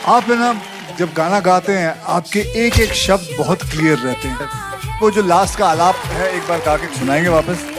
आप है ना, जब गाना गाते हैं आपके एक एक शब्द बहुत क्लियर रहते हैं। वो जो लास्ट का आलाप है, एक बार गा के सुनाएंगे वापस।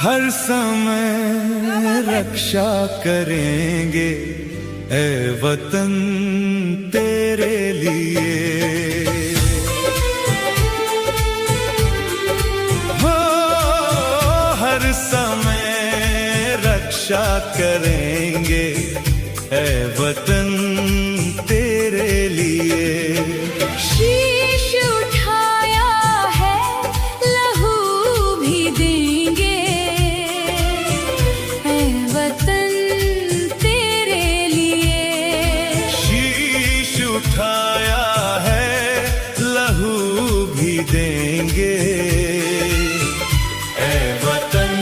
हर समय रक्षा करेंगे ए वतन तेरे लिए, हो हर समय रक्षा करेंगे ए वतन तेरे लिए। शीश उठाया है लहू भी देंगे ए वतन तेरे लिए। शीश उठाया है लहू भी देंगे ए वतन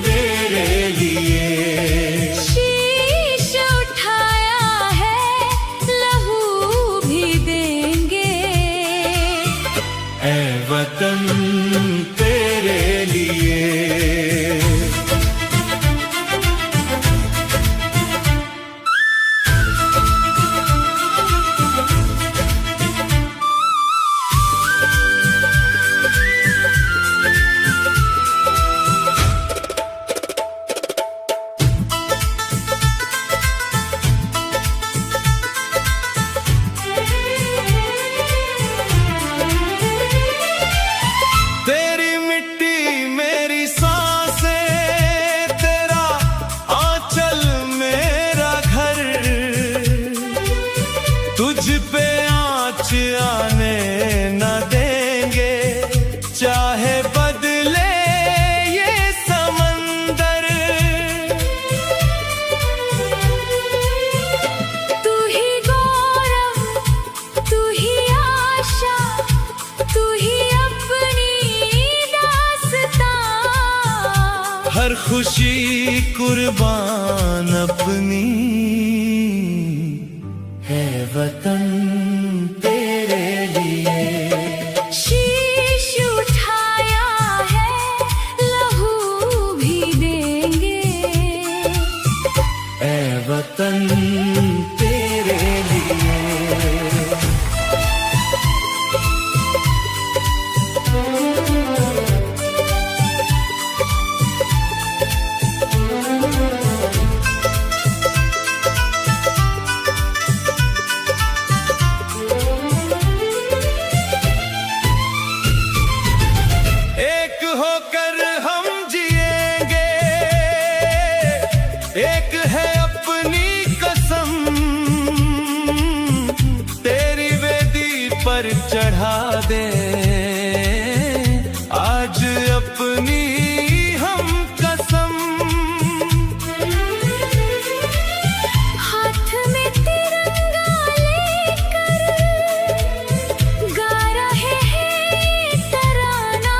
तेरे लिए। शीश उठाया है लहू भी देंगे ए वतन तेरे लिए। तेरी मिट्टी मेरी सांसें, तेरा आंचल मेरा घर, तुझ पे आँच आने न देंगे चाहे बदले ये समंदर। तू ही गौरव, तू ही आशा, तू ही अपनी दास्तां। हर खुशी कुर्बान अपनी है वतन तेरे लिए। शीश उठाया है लहू भी देंगे ए वतन तेरे लिए। एक होकर हम जिएंगे, एक है अपनी कसम, तेरी वेदी पर चढ़ा दे आज अपनी हम कसम। हाथ में तिरंगा लेकर गा रहे हैं तराना।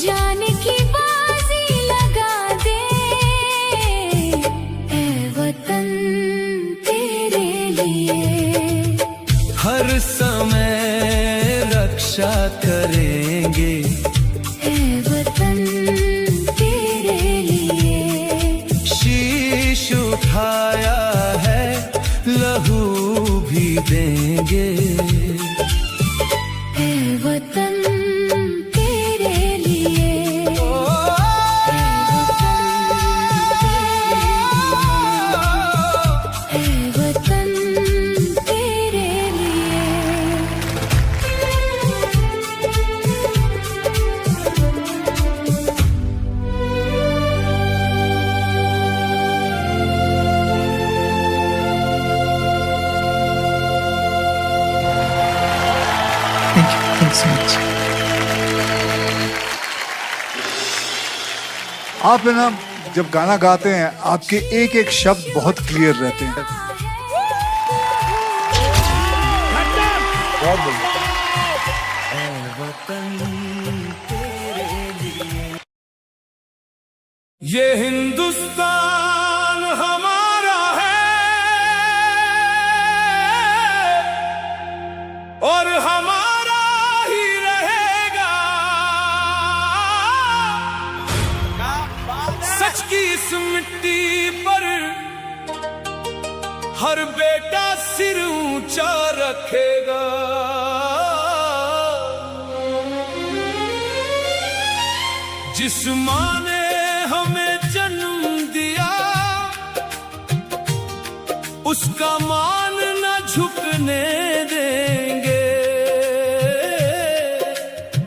जान की बाजी लगा दे ए वतन तेरे लिए। हर समय रक्षा करेंगे ए वतन तेरे लिए। शीश उठाया है देंगे। है वतन तेरे लिए, है वतन तेरे लिए। Thank you. Thanks so much. आप है ना, जब गाना गाते हैं आपके एक एक शब्द बहुत क्लियर रहते हैं। ये हिंदुस्तान हमारा है और हमारा ही रहेगा। सच की इस मिट्टी पर हर बेटा सिर ऊंचा रखेगा। जिस माँ ने हमें जन्म दिया उसका मान न झुकने देंगे।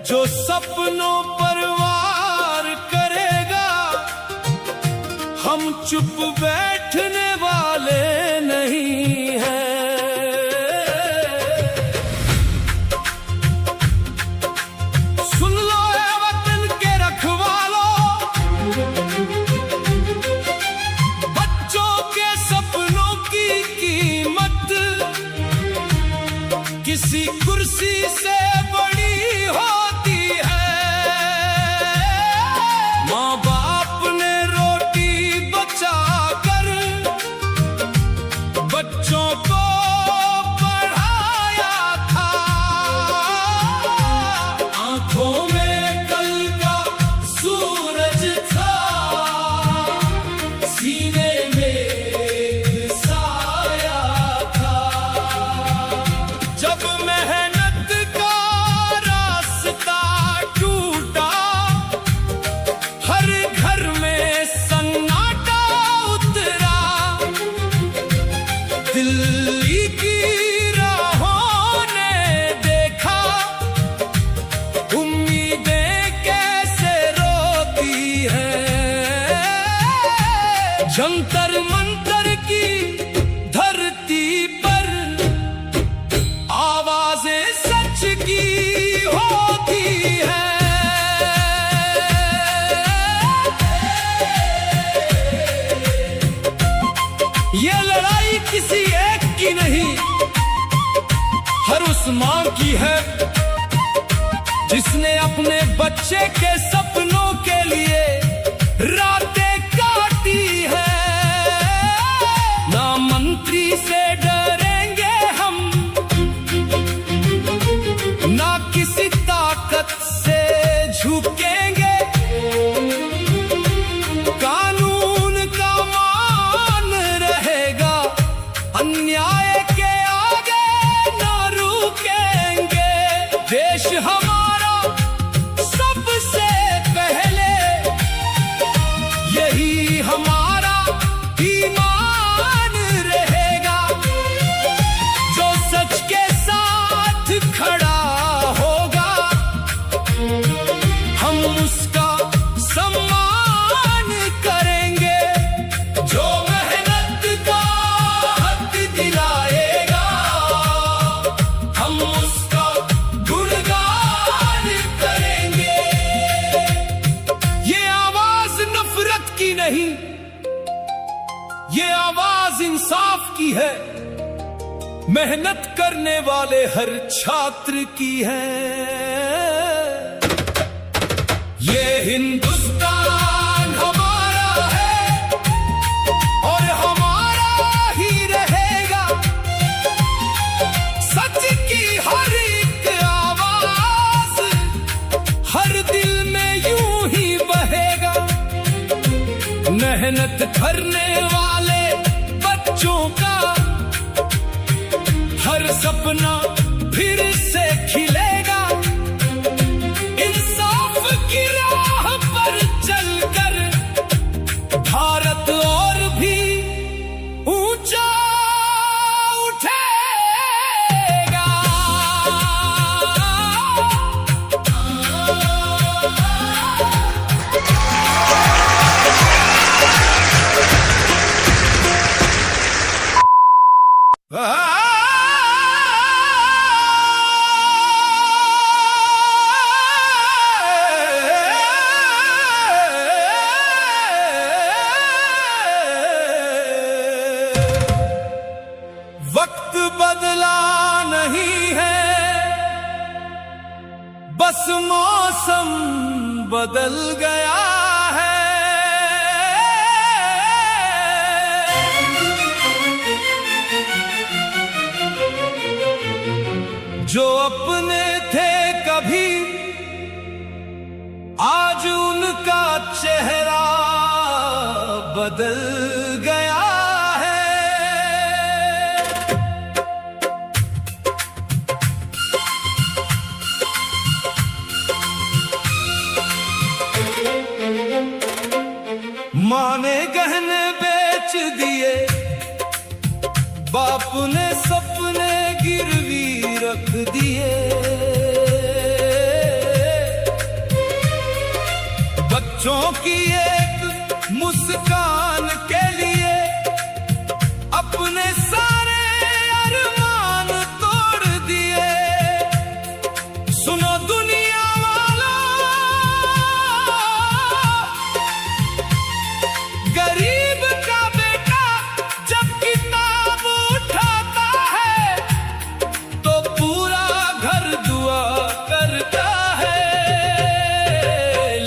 जो सपनों पर वार करेगा हम चुप बैठने वाले नहीं हैं। सुन लो ए वतन के रखवालों, बच्चों के सपनों की कीमत किसी कुर्सी से बड़ी होती है। माँ बाप ने रोटी बचाकर बच्चों को पढ़ाया था। आंखों में कल का सूरज था, सीने में साया था। जब मेहनत का रास्ता टूटा हर घर में सन्नाटा उतरा। दिल्ली की राहों ने देखा उम्मीदें कैसे रोती हैं। जंतर मंतर की धरती पर आवाजें सच की होती हैं। ये लड़ाई किसी एक की नहीं, हर उस मां की है जिसने अपने बच्चे के सपनों के लिए रातें काटी है। ना मंत्री से डरेंगे हम, ना किसी ताकत से झुकेंगे। कानून का मान रहेगा, अन्याय के आगे न रुकेंगे। देश हमारा सबसे पहले, यही हमारा ईमान रहेगा। जो सच के साथ खड़ा होगा हम उसका सम्मान करेंगे। जो मेहनत का हक दिलाएगा हम उसका गुणगान करेंगे। ये आवाज नफरत की नहीं, ये आवाज इंसाफ की है। मेहनत करने वाले हर छात्र की है। ये हिंदुस्तान हमारा है और हमारा ही रहेगा। सच की हर एक आवाज हर दिल में यूं ही बहेगा। मेहनत करने वाले बच्चों का हर सपना फिर से खिलेगा, इंसाफ की राह पर चलकर भारत और भी ऊंचा उठेगा। वक्त बदला नहीं है, बस मौसम बदल गया है। जो अपने थे कभी आज उनका चेहरा बदल गया है। माँ ने गहने बेच दिए, बाप ने सपने गिरवी रख दिए, बच्चों की एक मुस्कान के लिए अपने सारे अरमान तोड़ दिए। सुनो दुनिया वालों, गरीब का बेटा जब किताब उठाता है तो पूरा घर दुआ करता है,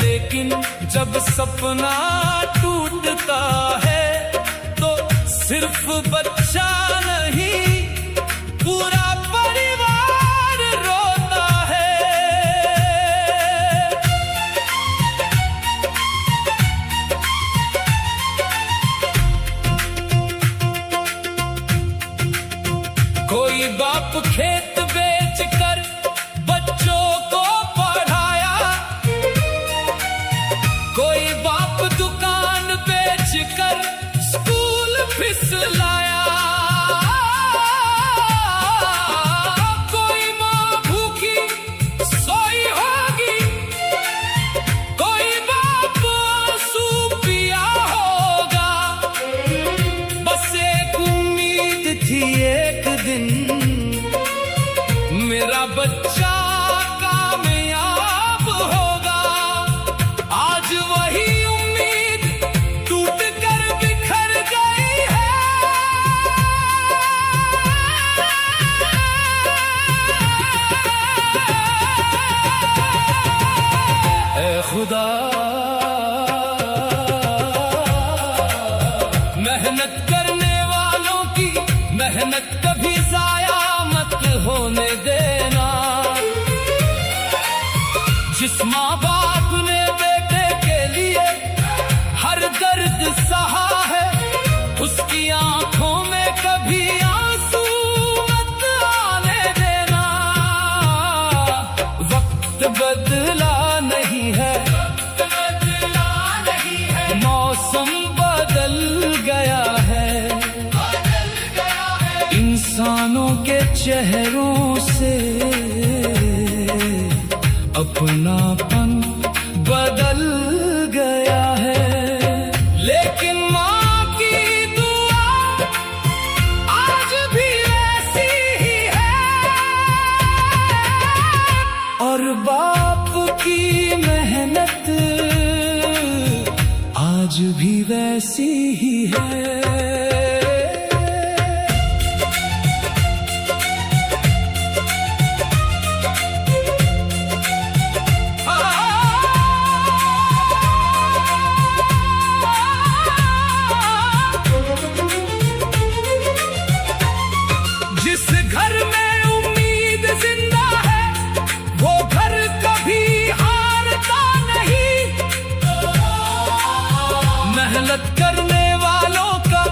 लेकिन जब सपना टूटता है तो सिर्फ बच्चा नहीं पूरा परिवार रोता है। कोई बाप खेत बेचकर बच्चों को पढ़ाया, कोई बाप दुकान बेचकर स्कूल फिसलाया, कोई माँ भूखी सोई होगी, कोई बाप आंसू पिया होगा। बस एक उम्मीद थी एक दिन मेरा बच्चा कामयाब होगा। आज वही उम्मीद टूट कर बिखर गई है। ऐ खुदा, मेहनत करने वालों की मेहनत कभी जाया मत होने देना। जिस माँ बाप ने बेटे के लिए हर दर्द सहा है, उसकी आंखों में कभी आंसू मत आने देना। वक्त बदला नहीं है, मौसम बदल गया है, इंसानों के चेहरों से अपनापन बदल गया है। लेकिन माँ की दुआ आज भी वैसी ही है, और बाप की मेहनत आज भी वैसी ही है। जिस घर में उम्मीद जिंदा है वो घर कभी हारता नहीं। मेहनत करने वालों का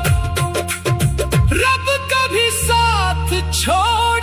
रब कभी साथ छोड़